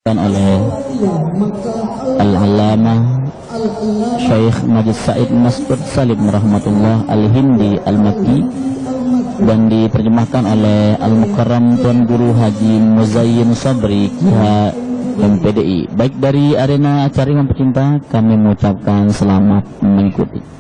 oleh Al-Allamah Syekh Majid Said Mas'ud Salim rahmatullah Al-Hindi Al-Makki dan diterjemahkan oleh Al-Mukarram Tuan Guru Haji Muzayyin Sabri Kiha MPDI. Baik, dari arena acara Imam Pecinta kami mengucapkan selamat mengikuti.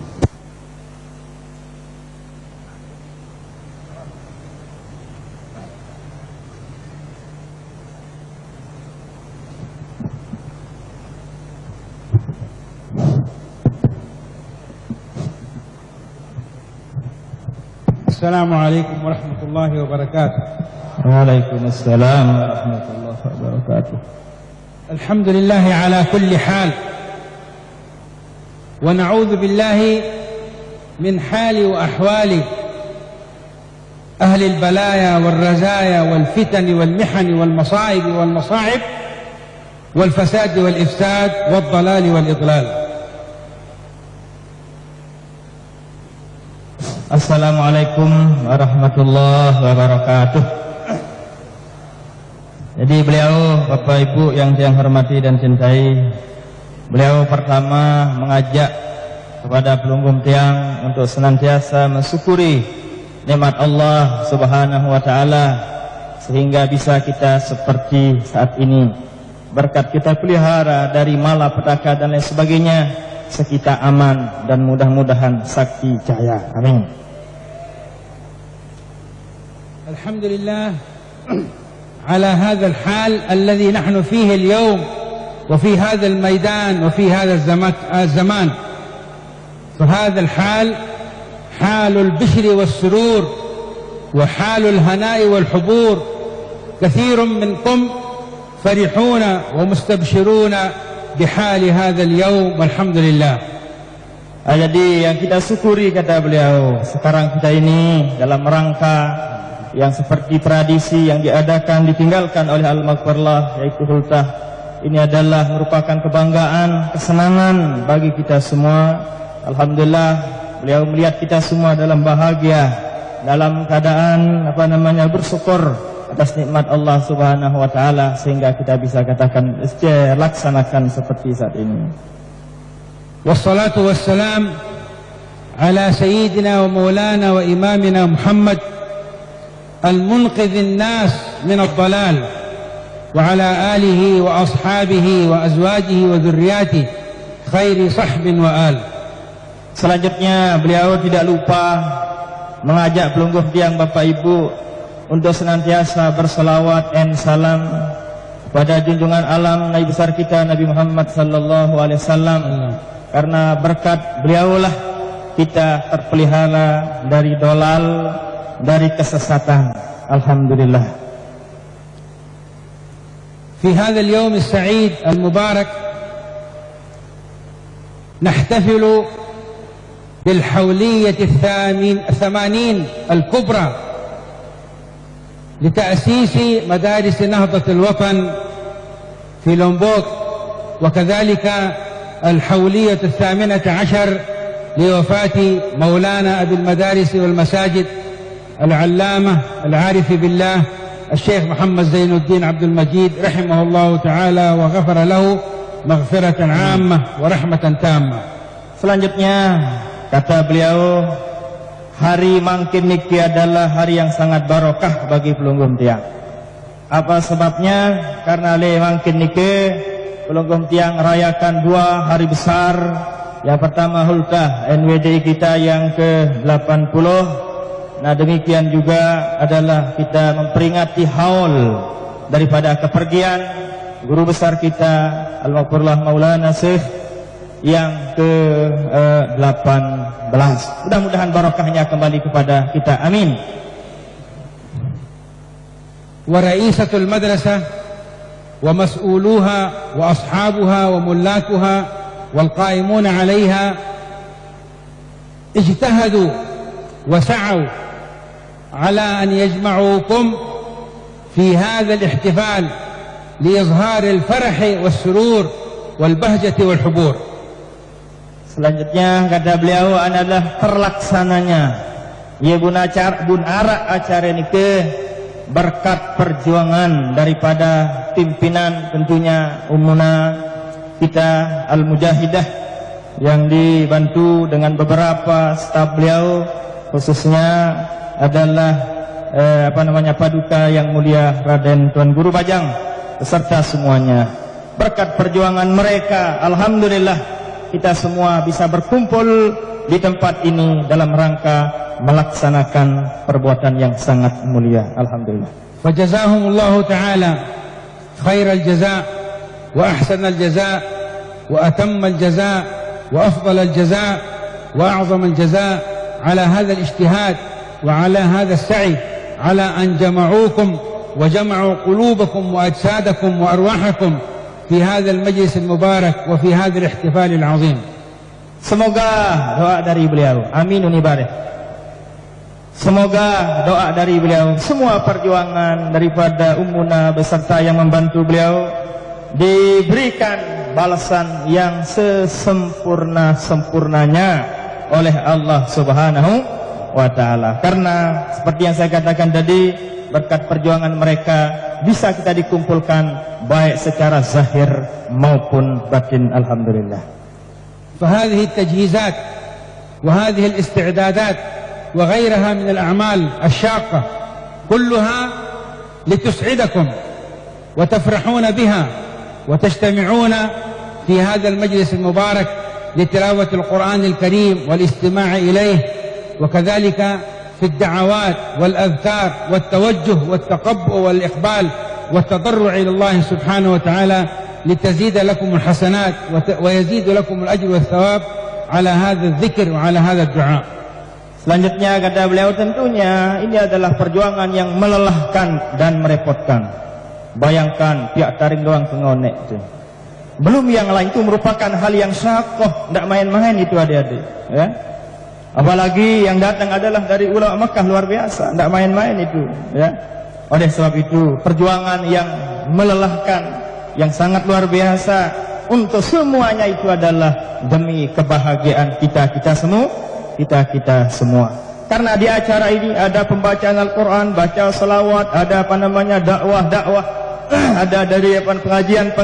Assalamualaikum warahmatullahi wabarakatuh. Waalaikumsalam warahmatullahi wabarakatuh. Alhamdulillahi ala kulli hal. Wa na'udzu billahi min hali wa ahwali ahli al-balaya wal-razaya wal-fitan wal-mihan wal-masa'ib wal-masa'ib wal-fasad wal-ifsad wal-dhalal wal-idlal. Assalamualaikum warahmatullahi wabarakatuh. Jadi beliau, Bapak Ibu yang saya hormati dan cintai, beliau pertama mengajak kepada pelunggung tiang untuk senantiasa mensyukuri nikmat Allah Subhanahu wa taala sehingga bisa kita seperti saat ini. Berkat kita pelihara dari malapetaka dan lain sebagainya, kita aman dan mudah-mudahan sakti jaya. Amin. Alhamdulillah على هذا الحال الذي نحن فيه اليوم وفي هذا الميدان وفي هذا الزمان. فهذا الحال حال البشر والسرور وحال الهناء والحبور. كثير منكم فرحون ومستبشرون بحال هذا اليوم والحمد لله. Jadi yang kita syukuri, kata beliau, sekarang kita ini dalam rangka yang seperti tradisi yang diadakan ditinggalkan oleh Al-Maghfirlah, yaitu hultah. Ini adalah merupakan kebanggaan, kesenangan bagi kita semua. Alhamdulillah, beliau melihat kita semua dalam bahagia, dalam keadaan bersyukur atas nikmat Allah Subhanahu wa taala sehingga kita bisa katakan laksanakan seperti saat ini. Wassalatu wassalam ala sayyidina wa maulana wa imamina Muhammad المنقذ الناس من الضلال وعلى آله وأصحابه وأزواجه وذرياته خير صحب وآل. Selanjutnya beliau tidak lupa mengajak pelungguh tiang Bapak Ibu untuk senantiasa berselawat dan salam pada junjungan alam Nabi besar kita Nabi Muhammad sallallahu alaihi wasallam, karena berkat beliaulah kita terpelihara dari dolal, dari kesesatan. Alhamdulillah. في هذا اليوم السعيد المبارك نحتفل بالحولية 80 الكبرى لتأسيس مدارس نهضة الوطن في لومبوك، وكذلك الحولية 18 لوفاة مولانا أبي المدارس والمساجد العلامة العارف بالله الشيخ محمد زين الدين عبد المجيد رحمه الله تعالى وغفر له مغفرة عامة ورحمة تامة. Selanjutnya kata beliau, hari mangkin niki adalah hari yang sangat barokah bagi pelungguh tiang. Apa sebabnya? Karena le mangkin niki pelungguh tiang rayakan 2 hari besar. Yang pertama hultah NWD kita yang ke-80. Nah, demikian juga adalah kita memperingati haul daripada kepergian guru besar kita Al-Maghfirlah Maulana Syekh yang ke-18. Mudah-mudahan barokahnya kembali kepada kita. Amin. Wa ra'isatul madrasah wa mas'uluha wa ashabuha wa mullakuha wal qa'imuna 'alayha ijtahadu wa sa'u على أن يجمعوكم في هذا الاحتفال لإظهار الفرح والسرور والبهجة والحبور. Selanjutnya kata beliau adalah terlaksananya ya bun ara acara nike berkat perjuangan daripada pimpinan tentunya Ummuna kita Al-Mujahidah yang dibantu dengan beberapa staf beliau, khususnya adalah Paduka yang mulia Raden Tuan Guru Bajang beserta semuanya. Berkat perjuangan mereka, alhamdulillah kita semua bisa berkumpul di tempat ini dalam rangka melaksanakan perbuatan yang sangat mulia. Alhamdulillah. Fajazahumullahu ta'ala khairal jaza' wa ahsanal jaza' wa atammal jaza' wa afdalal jaza' wa a'zamal jaza' ala hadha al-ijtihad wa ala hadha as-sa'i على أن جمعوكم وجمعوا قلوبكم وأجسادكم وأرواحكم في هذا المجلس المبارك وفي هذا الاحتفال العظيم. Semoga doa dari beliau, aminun ibadah. Semoga doa dari beliau, semua perjuangan daripada Ummuna beserta yang membantu beliau diberikan balasan yang sesempurna-sempurnanya oleh Allah Subhanahu wa ta'ala. Karena seperti yang saya katakan tadi, berkat perjuangan mereka bisa kita dikumpulkan baik secara zahir maupun batin. Alhamdulillah. فهذه التجهيزات وهذه الاستعدادات وغيرها من الأعمال الشاقة كلها لتسعدكم وتفرحون بها وتجتمعون في هذا المجلس المبارك لتلاوة القرآن الكريم والاستماع إليه، وكذلك في الدعوات والأذكار والتوجه والتقبؤ والإقبال والتضرع إلى الله سبحانه وتعالى لتزيد لكم الحسنات ويزيد لكم الأجر والثواب على هذا الذكر وعلى هذا الدعاء. Selanjutnya kata beliau, tentunya ini adalah perjuangan yang melelahkan dan merepotkan. Bayangkan pihak taring doang pengonek itu. Belum yang lain, itu merupakan hal yang syakoh, tidak main-main itu adik-adik. Ya? Apalagi yang datang adalah dari ulama Makkah, luar biasa, tidak main-main itu. Ya? Oleh sebab itu perjuangan yang melelahkan, yang sangat luar biasa untuk semuanya itu adalah demi kebahagiaan kita semua. Karena di acara ini ada pembacaan Al-Quran, baca salawat, ada dakwah, ada dari pengajian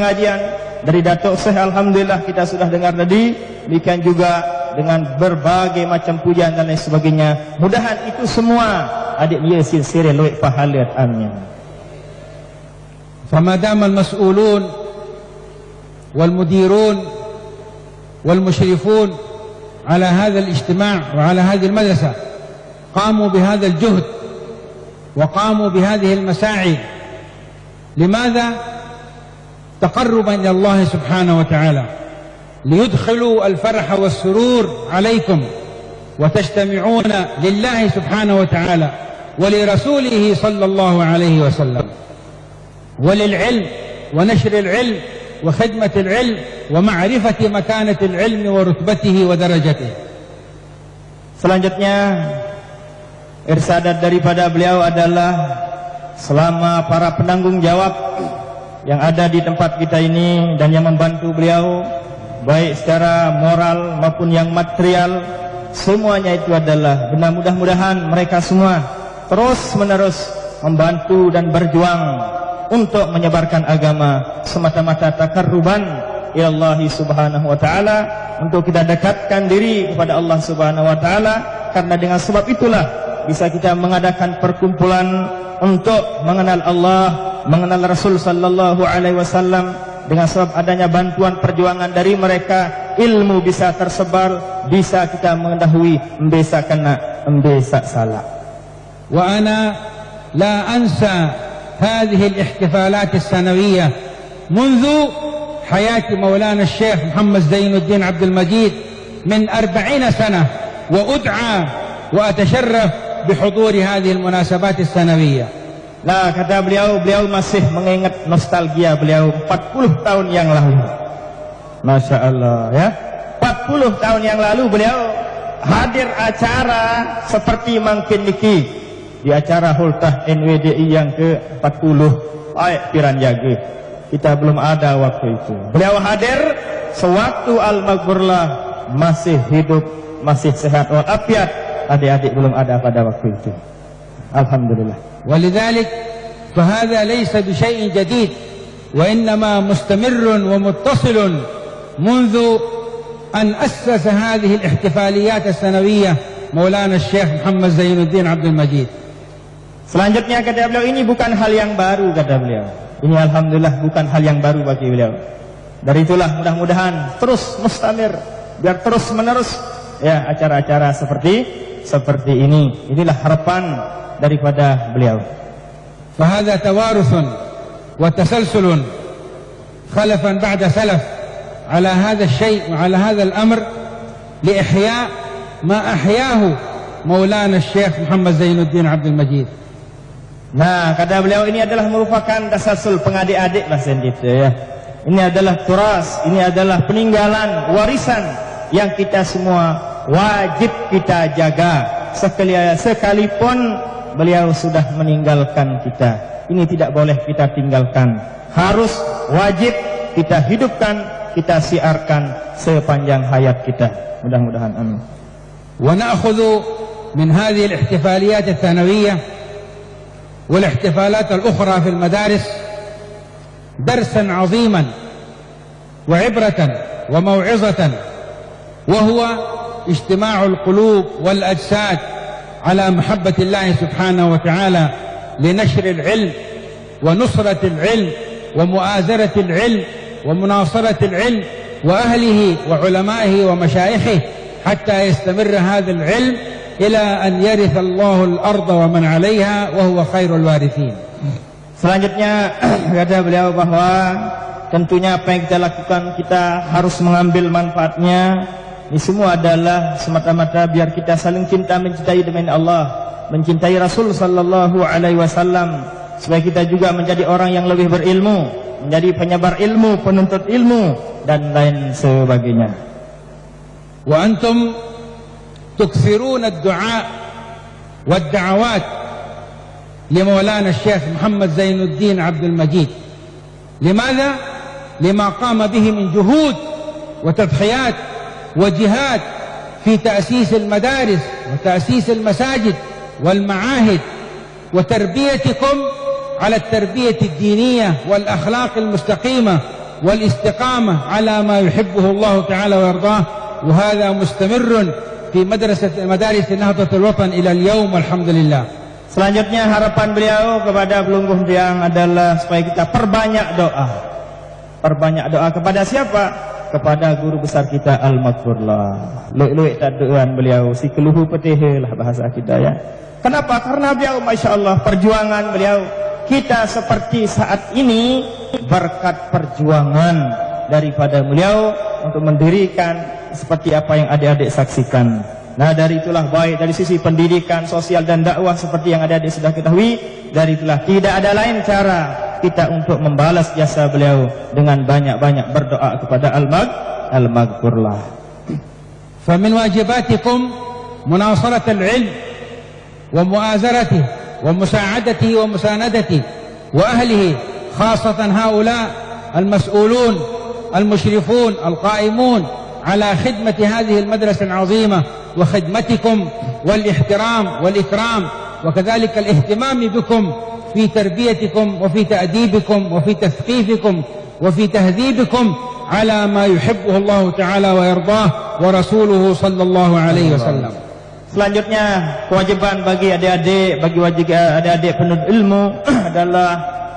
dari Datuk Syekh. Alhamdulillah kita sudah dengar tadi, demikian juga dengan berbagai macam pujian dan lain sebagainya. Mudahan itu semua adik dia silsilah luwih pahala amin. فما دام المسؤولون والمديرون والمشرفون على هذا الاجتماع وعلى هذه المدرسة قاموا بهذا الجهد وقاموا بهذه المساعي، لماذا؟ تقربا إلى الله سبحانه وتعالى، ليدخلوا الفرح والسرور عليكم وتجتمعون لله سبحانه وتعالى ولرسوله صلى الله عليه وسلم، وللعلم ونشر العلم وخدمة العلم ومعرفة مكانة العلم ورتبته ودرجته. Selanjutnya irsadat daripada beliau adalah selama para penanggung jawab yang ada di tempat kita ini dan yang membantu beliau baik secara moral maupun yang material, semuanya itu adalah mudah-mudahan mereka semua terus menerus membantu dan berjuang untuk menyebarkan agama semata-mata takarruban ila Allah Subhanahu wa taala, untuk kita dekatkan diri kepada Allah Subhanahu wa taala. Karena dengan sebab itulah bisa kita mengadakan perkumpulan untuk mengenal Allah, mengenal Rasul sallallahu alaihi wasallam. Dengan sebab adanya bantuan perjuangan dari mereka, ilmu bisa tersebar, bisa kita mengetahui embesa kena, embesa salah. Wa ana la ansa هذه الاحتفالات السنوية منذ حياة مولانا الشيخ محمد زين الدين عبد المجيد من 40 سنة، وأدعى وأتشرف بحضور هذه المناسبات السنوية. Nah, kata beliau masih mengingat nostalgia beliau 40 tahun yang lalu. Masya Allah ya, 40 tahun yang lalu beliau hadir acara seperti mangkin niki, di acara Hultah NWDI yang ke-40 Piranjage. Kita belum ada waktu itu. Beliau hadir sewaktu Al-Maghfurlah masih hidup, masih sehat walafiat. Adik-adik belum ada pada waktu itu. Alhamdulillah. ولذلك فهذا ليس بشيء جديد، وإنما مستمر ومتصل منذ أن أسس هذه الاحتفاليات السنوية مولانا الشيخ محمد زين الدين عبد المجيد. Selanjutnya kata beliau, ini bukan hal yang baru kata beliau. Ini alhamdulillah bukan hal yang baru bagi beliau. Dari itulah mudah-mudahan terus mustamir, biar terus menerus ya acara-acara seperti ini. Inilah harapan daripada beliau. فهذا توارث وتسلسل خلفا بعد سلف على هذا الشيء وعلى هذا الأمر لإحياء ما أحياه مولانا الشيخ محمد زين الدين عبد المجيد. Nah, kata beliau, ini adalah merupakan tasalsul pengadik-adik bahasa gitu ya. Ini adalah turas, ini adalah peninggalan, warisan yang kita semua wajib kita jaga. Sekalipun beliau sudah meninggalkan kita, ini tidak boleh kita tinggalkan. Harus wajib kita hidupkan, kita siarkan sepanjang hayat kita. Mudah-mudahan amin. ونأخذ من هذه الاحتفاليات الثانوية والاحتفالات الأخرى في المدارس درسا عظيما وعبرة وموعظة، وهو اجتماع القلوب والأجساد على محبة الله سبحانه وتعالى لنشر العلم ونصرة العلم ومؤازرة العلم ومناصرة العلم وأهله وعلمائه ومشايخه حتى يستمر هذا العلم إلى أن يرث الله الأرض ومن عليها وهو خير الوارثين. Selanjutnya kata beliau bahwa tentunya apa yang kita lakukan kita harus mengambil manfaatnya. Ini semua adalah semata-mata biar kita saling cinta, mencintai demi Allah, mencintai Rasul sallallahu alaihi wasallam, supaya kita juga menjadi orang yang lebih berilmu, menjadi penyebar ilmu, penuntut ilmu dan lain sebagainya. Wa antum tukthiruna ad-du'a wad-da'awat li Maulana Syekh Muhammad Zainuddin Abdul Majid. Limadha? Lima qama bihi min juhud wa tadhiyat وجهاد في تأسيس المدارس وتأسيس المساجد والمعاهد وتربيتكم على التربية الدينية والأخلاق المستقيمة والاستقامة على ما يحبه الله تعالى ويرضاه، وهذا مستمر في مدارس نهضة الوطن إلى اليوم والحمد لله. Selanjutnya harapan beliau kepada Pelungguh Tiang adalah supaya kita perbanyak doa. Perbanyak doa kepada siapa? Kepada guru besar kita Al-Madfurlah. Luik-luik taduan beliau, si keluhu petih lah bahasa kita ya. Kenapa? Karena beliau Masya Allah perjuangan beliau. Kita seperti saat ini berkat perjuangan daripada beliau untuk mendirikan seperti apa yang adik-adik saksikan. Nah dari itulah baik dari sisi pendidikan, sosial dan dakwah seperti yang adik-adik sudah ketahui. Dari itulah tidak ada lain cara kita untuk membalas jasa beliau dengan banyak-banyak berdoa kepada Al-Maghfurlah. فمن واجباتكم مناصرة العلم ومؤازرته ومساعدته ومساندته وأهله، خاصة هؤلاء المسؤولون المشرفون القائمون على خدمة هذه المدرسة العظيمة وخدمتكم والاحترام والإكرام، وكذلك الاهتمام بكم في تربيتكم وفي تأديبكم وفي تثقيفكم وفي تهذيبكم على ما يحبه الله تعالى ويرضاه ورسوله صلى الله عليه وسلم. Selanjutnya kewajiban bagi adik-adik, bagi wajib adik-adik penuntut ilmu adalah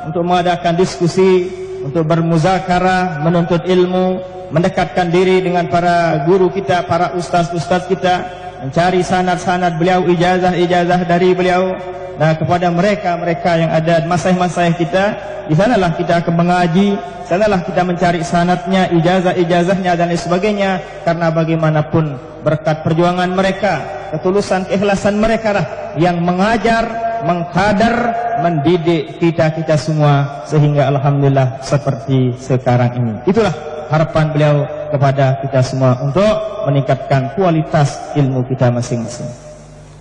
untuk mengadakan diskusi, untuk bermuzakarah, menuntut ilmu, mendekatkan diri dengan para guru kita, para ustaz-ustaz kita, mencari sanad-sanad beliau, ijazah-ijazah dari beliau. Nah kepada mereka yang ada masyayikh-masyayikh kita, di sanalah kita akan mengaji, sanalah kita mencari sanadnya, ijazah-ijazahnya dan lain sebagainya. Karena bagaimanapun berkat perjuangan mereka, ketulusan, keikhlasan mereka lah yang mengajar, mengkadar, mendidik kita semua sehingga alhamdulillah seperti sekarang ini. Itulah harapan beliau kepada kita semua untuk meningkatkan kualitas ilmu kita masing-masing.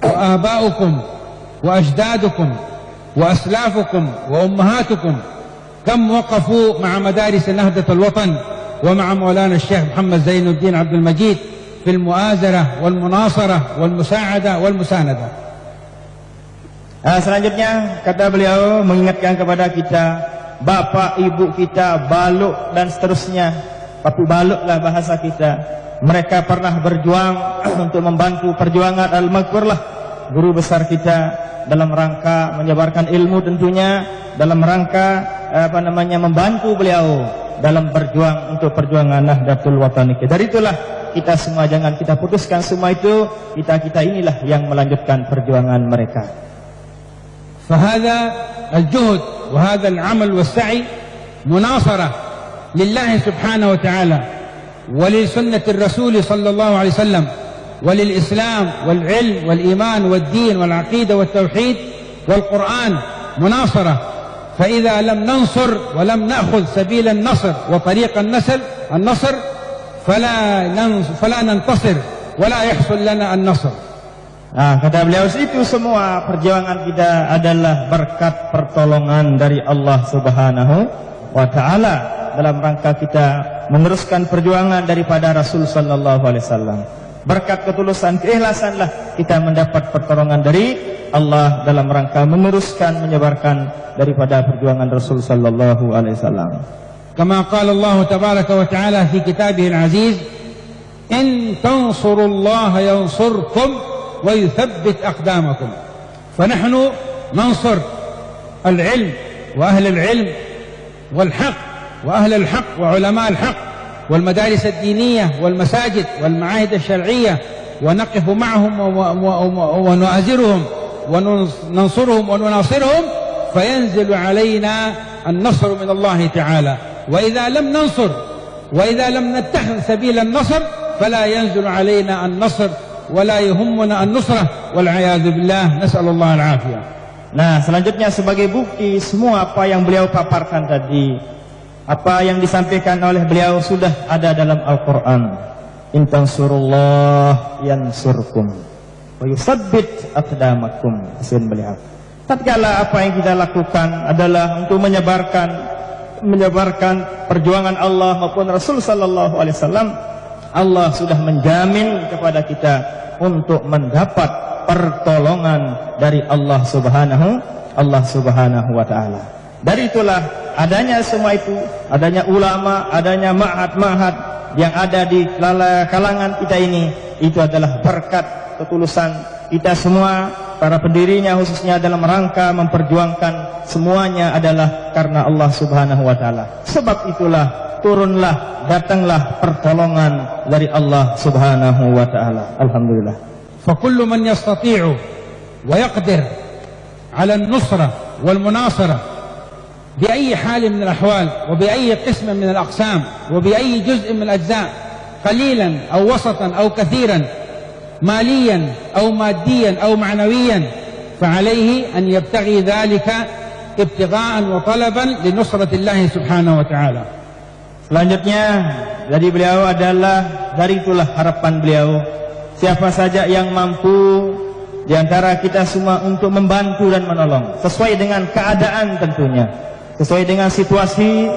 Wa aba'ukum wa ajdadukum wa aslafukum wa ummahatukum kam waqafu ma'a madaris nahdatul watan wa ma'a Maulana Syekh Muhammad Zainuddin Abdul Majid fil mu'azarah wal munasarah wal musa'adah wal musanada. Selanjutnya kata beliau mengingatkan kepada kita, bapak ibu kita, baluk dan seterusnya, papu baluklah bahasa kita. Mereka pernah berjuang untuk membantu perjuangan Al-Maghfurlah, guru besar kita, dalam rangka menyebarkan ilmu tentunya, dalam rangka membantu beliau dalam berjuang untuk perjuangan Nahdlatul Wathan. Dari itulah kita semua jangan kita putuskan semua itu, kita inilah yang melanjutkan perjuangan mereka. فهذا الجهد وهذا العمل والسعي مناصرة لله سبحانه وتعالى ولسنة الرسول صلى الله عليه وسلم وللإسلام والعلم والإيمان والدين والعقيدة والتوحيد والقرآن مناصرة. فإذا لم ننصر ولم نأخذ سبيل النصر وطريق النصر فلا ننتصر ولا يحصل لنا النصر. Kata beliau, itu semua perjuangan kita adalah berkat pertolongan dari Allah Subhanahu wa Ta'ala dalam rangka kita meneruskan perjuangan daripada Rasul Sallallahu Alaihi Wasallam. Berkat ketulusan, keikhlasanlah kita mendapat pertolongan dari Allah dalam rangka meneruskan, menyebarkan daripada perjuangan Rasul Sallallahu Alaihi Wasallam. Kama qala Allah Tabaraka wa Ta'ala fi kitabihil aziz, in tansurullaha yansurkum ويثبت أقدامكم. فنحن ننصر العلم وأهل العلم والحق وأهل الحق وعلماء الحق والمدارس الدينية والمساجد والمعاهد الشرعية، ونقف معهم ونؤازرهم وننصرهم ونناصرهم، فينزل علينا النصر من الله تعالى. وإذا لم ننصر وإذا لم نتخذ سبيل النصر فلا ينزل علينا النصر ولا يهمنا النصرة والعياذ بالله، نسأل الله العافية. Selanjutnya sebagai bukti semua apa yang beliau paparkan tadi, apa yang disampaikan oleh beliau sudah ada dalam Al-Quran. In tansurullah yansurkum wa yusabbit aqdamakum. Pesan beliau. Tatkala apa yang kita lakukan adalah untuk menyebarkan perjuangan Allah maupun Rasul Sallallahu Alaihi Wasallam, Allah sudah menjamin kepada kita untuk mendapat pertolongan dari Allah Subhanahu wa Ta'ala. Dari itulah adanya semua itu, adanya ulama, adanya ma'had yang ada di kalangan kita ini, itu adalah berkat ketulusan kita semua, para pendirinya khususnya dalam rangka memperjuangkan semuanya adalah karena Allah Subhanahu wa Ta'ala. Sebab itulah turunlah, datanglah pertolongan dari Allah Subhanahu wa Ta'ala. Alhamdulillah. فكل من يستطيع ويقدر على النصرة والمناصرة بأي حال من الأحوال وبأي قسم من الأقسام وبأي جزء من الأجزاء، قليلا أو وسطا أو كثيرا، ماليا أو ماديا أو معنويا، فعليه أن يبتغي ذلك ابتغاء وطلبا لنصرة الله سبحانه وتعالى. Selanjutnya dari beliau adalah, dari itulah harapan beliau, siapa saja yang mampu di antara kita semua untuk membantu dan menolong sesuai dengan keadaan tentunya, sesuai dengan situasi,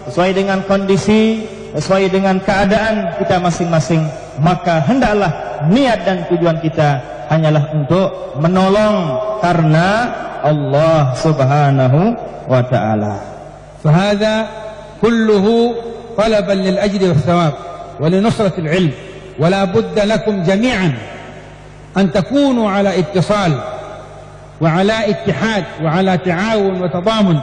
sesuai dengan kondisi, sesuai dengan keadaan kita masing-masing, maka hendaklah niat dan tujuan kita hanyalah untuk menolong karena Allah Subhanahu wa Ta'ala. فهذا كله طلبا للأجر والثواب ولنصرة العلم، ولا بد لكم جميعا أن تكونوا على اتصال وعلى اتحاد وعلى تعاون وتضامن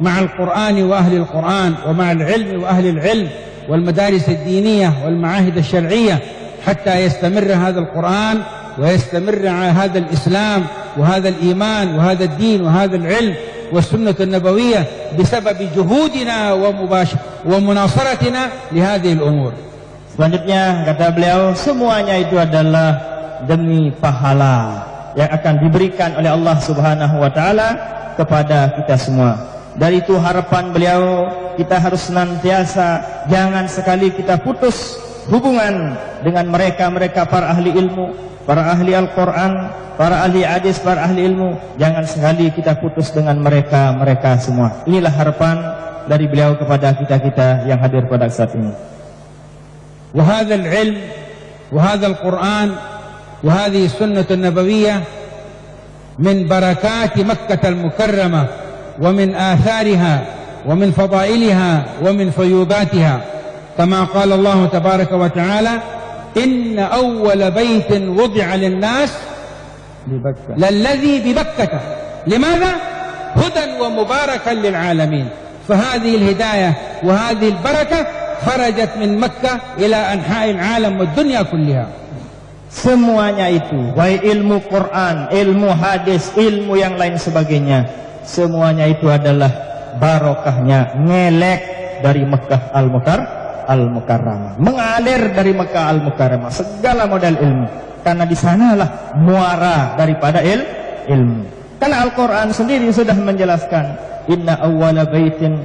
مع القرآن وأهل القرآن ومع العلم وأهل العلم والمدارس الدينية والمعاهد الشرعية، حتى يستمر هذا القرآن ويستمر هذا الإسلام وهذا الإيمان وهذا الدين وهذا العلم والسنة النبوية بسبب جهودنا ومناصرتنا لهذه الأمور. Selanjutnya kata beliau, semuanya itu adalah demi pahala yang akan diberikan oleh Allah Subhanahu wa Ta'ala kepada kita semua. Dari itu harapan beliau, kita harus senantiasa jangan sekali kita putus hubungan dengan mereka para ahli ilmu, para ahli Al-Quran, para ahli hadis, para ahli ilmu. Jangan sekali kita putus dengan mereka semua. Inilah harapan dari beliau kepada kita yang hadir pada saat ini. وهذا العلم وهذا القرآن وهذه السنة النبوية من بركات مكة المكرمة ومن آثارها ومن فضائلها ومن فيوضاتها، كما قال الله تبارك وتعالى: إن أول بيت وضع للناس للذي ببكة. لماذا؟ هدى ومباركا للعالمين. فهذه الهداية وهذه البركة خرجت من مكة إلى أنحاء العالم والدنيا كلها. Semuanya itu, baik ilmu Quran, ilmu hadis, ilmu yang lain sebagainya, semuanya itu adalah barokahnya ngelek dari Mekah Al-Mukarramah, mengalir dari Mekah Al-Mukarramah segala model ilmu, karena di sanalah muara daripada ilmu. Karena Al-Quran sendiri sudah menjelaskan, inna awwala baitin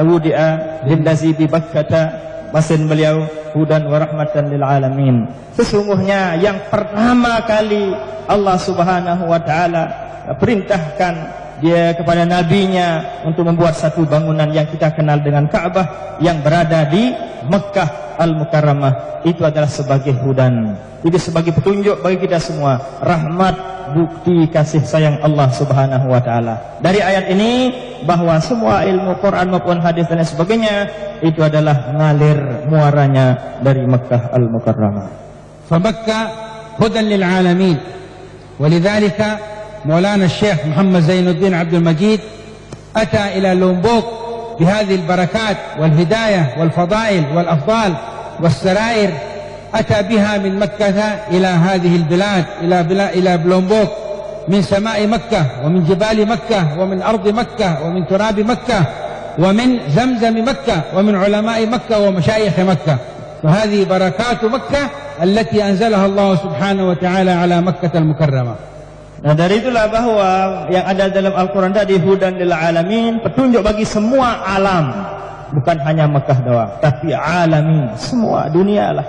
wudi'a lillazi bi Bakkata, masin beliau hudan wa rahmatan lil alamin. Sesungguhnya yang pertama kali Allah Subhanahu wa taala perintahkan dia kepada nabinya untuk membuat satu bangunan yang kita kenal dengan Ka'bah yang berada di Mekah Al-Mukarramah, itu adalah sebagai hudan, itu sebagai petunjuk bagi kita semua, rahmat, bukti kasih sayang Allah Subhanahu wa taala. Dari ayat ini bahwa semua ilmu Quran maupun hadis dan sebagainya itu adalah ngalir muaranya dari Mekah Al-Mukarramah. فمكة هدى للعالمين، ولذلك مولانا الشيخ محمد زين الدين عبد المجيد أتى إلى لومبوك بهذه البركات والهداية والفضائل والأفضال والسرائر، أتى بها من مكة إلى هذه البلاد، إلى لومبوك، من سماء مكة ومن جبال مكة ومن أرض مكة ومن تراب مكة ومن زمزم مكة ومن علماء مكة ومشايخ مكة. فهذه بركات مكة التي أنزلها الله سبحانه وتعالى على مكة المكرمة. Nah, dari itulah bahwa yang ada dalam Al-Quran tadi hudan lil alamin, petunjuk bagi semua alam, bukan hanya Mekah doang, tapi alamin, semua dunia lah.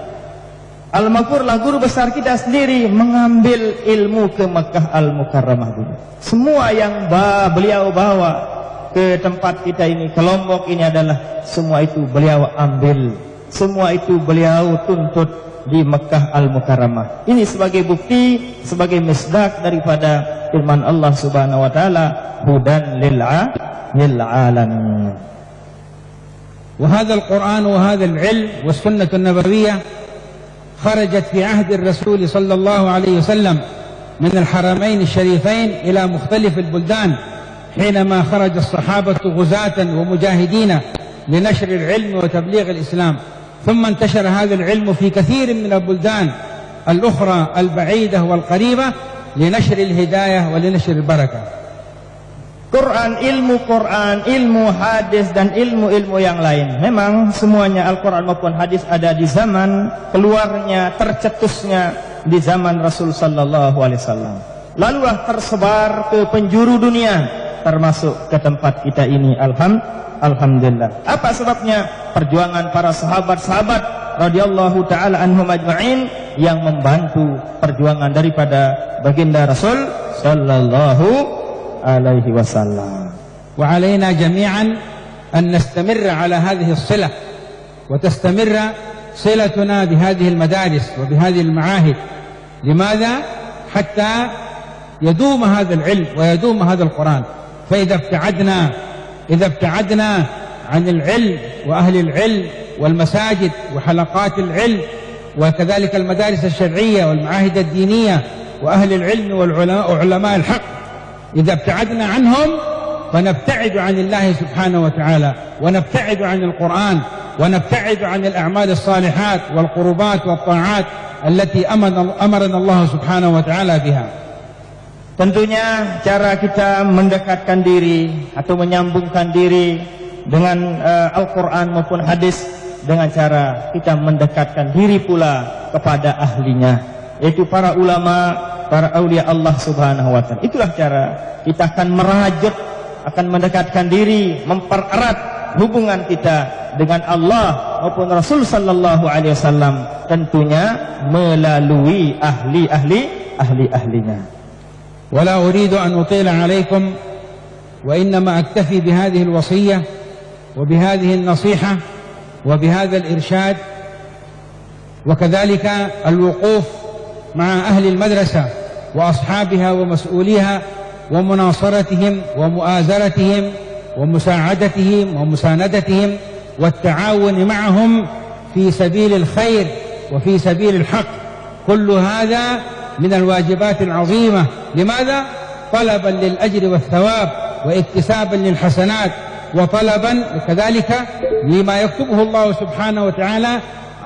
Al-Maghfur lah guru besar kita sendiri mengambil ilmu ke Mekah Al-Mukarramah dulu. Semua yang beliau bawa ke tempat kita ini, ke Lombok ini adalah semua itu beliau ambil, semua itu beliau tuntut di Mekah Al-Mukarramah. Ini sebagai bukti, sebagai misdak daripada firman Allah Subhanahu wa taala, hudan lil alamin. وهذا القرآن وهذا العلم والسنة النبوية خرجت في عهد الرسول صلى الله عليه وسلم من الحرمين الشريفين إلى مختلف البلدان، حينما خرج الصحابة غزاة ومجاهدين لنشر العلم وتبليغ الإسلام، ثم انتشر هذا العلم في كثير من البلدان الأخرى البعيدة والقريبة لنشر الهداية ولنشر البركة. Quran, ilmu hadis dan ilmu-ilmu yang lain, memang semuanya Al-Quran maupun hadis ada di zaman keluarnya, tercetusnya di zaman Rasul Sallallahu Alaihi Wasallam. Lalulah tersebar ke penjuru dunia, termasuk ke tempat kita ini. Alhamdulillah. Apa sebabnya? Perjuangan para sahabat-sahabat radhiyallahu taala anhum ajma'in yang membantu perjuangan daripada baginda Rasul sallallahu alaihi wasallam. Wa alaina jami'an an nastamirra ala hadhihi as-silah wa tastamirra silatuna bihadhihi al-madaris wa bihadhihi al-ma'ahid. Limadha? Hatta yadum hadha al-'ilm wa yadum hadha al-Quran. Fa idha ابتعدنا عن العلم وأهل العلم والمساجد وحلقات العلم وكذلك المدارس الشرعية والمعاهد الدينية وأهل العلم وعلماء الحق، إذا ابتعدنا عنهم فنبتعد عن الله سبحانه وتعالى، ونبتعد عن القرآن، ونبتعد عن الأعمال الصالحات والقربات والطاعات التي أمرنا الله سبحانه وتعالى بها. Tentunya cara kita mendekatkan diri atau menyambungkan diri dengan Al-Quran maupun hadis dengan cara kita mendekatkan diri pula kepada ahlinya, yaitu para ulama, para aulia Allah Subhanahu wa taala. Itulah cara kita akan merajut, akan mendekatkan diri, mempererat hubungan kita dengan Allah maupun Rasul sallallahu alaihi wasallam, tentunya melalui ahli-ahlinya. ولا أريد أن أطيل عليكم، وإنما أكتفي بهذه الوصية وبهذه النصيحة وبهذا الإرشاد، وكذلك الوقوف مع أهل المدرسة وأصحابها ومسؤوليها ومناصرتهم ومؤازرتهم ومساعدتهم ومساندتهم والتعاون معهم في سبيل الخير وفي سبيل الحق. كل هذا من الواجبات العظيمة. لماذا؟ طلبا للأجر والثواب واكتسابا للحسنات وطلبا كذلك لما يكتبه الله سبحانه وتعالى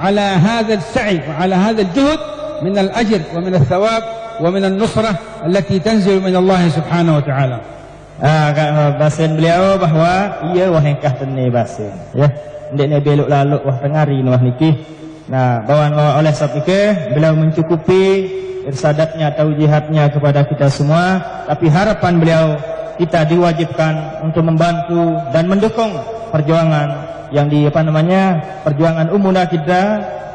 على هذا السعي وعلى هذا الجهد من الأجر ومن الثواب ومن النصرة التي تنزل من الله سبحانه وتعالى. Bahasan beliau bahwa ia wahengkah teni bahasan ya ndek belok laluk wah tengari wah niki. Nah bawaan oleh sebab itu beliau mencukupi irsadatnya taujihatnya kepada kita semua, tapi harapan beliau kita diwajibkan untuk membantu dan mendukung perjuangan yang perjuangan umumnya kita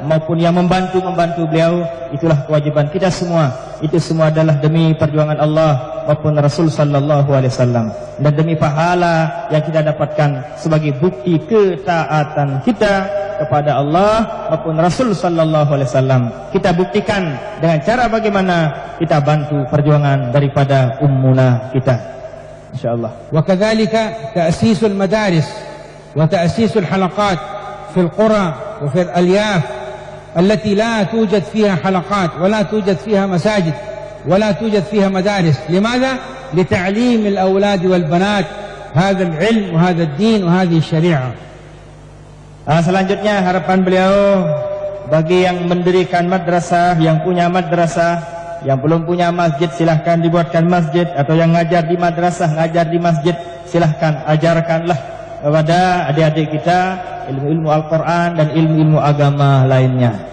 maupun yang membantu beliau. Itulah kewajiban kita semua. Itu semua adalah demi perjuangan Allah maupun Rasul sallallahu alaihi wasallam dan demi pahala yang kita dapatkan sebagai bukti ketaatan kita kepada Allah maupun Rasul sallallahu alaihi wasallam. Kita buktikan dengan cara bagaimana kita bantu perjuangan daripada ummuna kita, insyaallah. Wa kadzalika ta'sisul madaris wa ta'sisul halaqat fil qura wa fil alyaf التي لا توجد فيها حلقات ولا توجد فيها مساجد ولا توجد فيها مدارس. لماذا؟ لتعليم الأولاد والبنات هذا العلم وهذا الدين وهذه الشريعة. Selanjutnya harapan beliau bagi yang mendirikan madrasah, yang punya madrasah, yang belum punya masjid silahkan dibuatkan masjid, atau yang ngajar di madrasah, ngajar di masjid, silahkan ajarkanlah kepada adik-adik kita ilmu-ilmu Al-Quran dan ilmu-ilmu agama lainnya.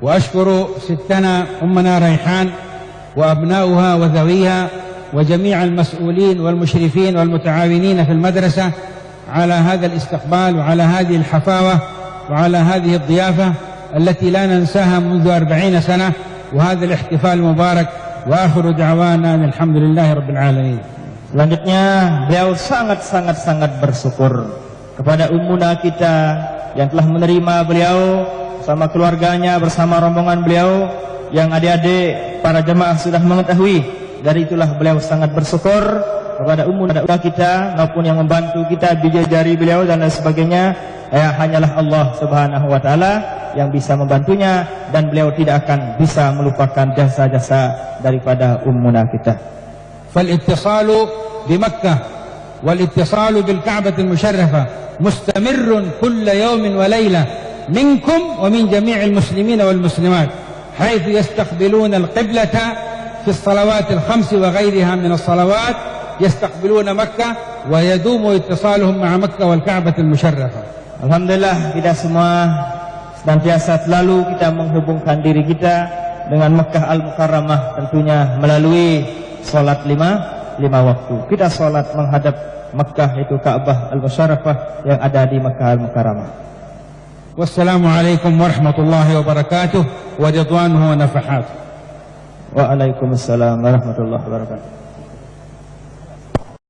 وأشكر ستنا أمنا ريحان وأبناؤها وذويها وجميع المسؤولين والمشرفين والمتعاونين في المدرسة على هذا الاستقبال وعلى هذه الحفاوة وعلى هذه الضيافة التي لا ننساها منذ 40 سنة، وهذا الاحتفال المبارك. وآخر دعوانا الحمد لله رب العالمين. Selanjutnya beliau sangat bersyukur kepada ummuna kita yang telah menerima beliau bersama keluarganya, bersama rombongan beliau, yang adik-adik para jemaah sudah mengetahui. Dari itulah beliau sangat bersyukur kepada ummuna kita maupun yang membantu kita, bidadari beliau dan lain sebagainya. Hanyalah Allah Subhanahu wa taala yang bisa membantunya, dan beliau tidak akan bisa melupakan jasa-jasa daripada ummuna kita. فالاتصال بمكة والاتصال بالكعبة المشرفة مستمر كل يوم وليلة منكم ومن جميع المسلمين والمسلمات، حيث يستقبلون القبلة في الصلوات الخمس وغيرها من الصلوات، يستقبلون مكة ويدوم اتصالهم مع مكة والكعبة المشرفة. Alhamdulillah kita semua senantiasa selalu kita menghubungkan diri kita dengan Mekah Al-Mukarramah, tentunya melalui salat lima waktu. Kita salat menghadap Mekah, itu Ka'bah Al-Musyarrafah yang ada di Mekah Al-Mukarramah. Wassalamualaikum warahmatullahi wabarakatuh wa ridwanuhu wa nafahatuh. Waalaikumsalam warahmatullahi wabarakatuh.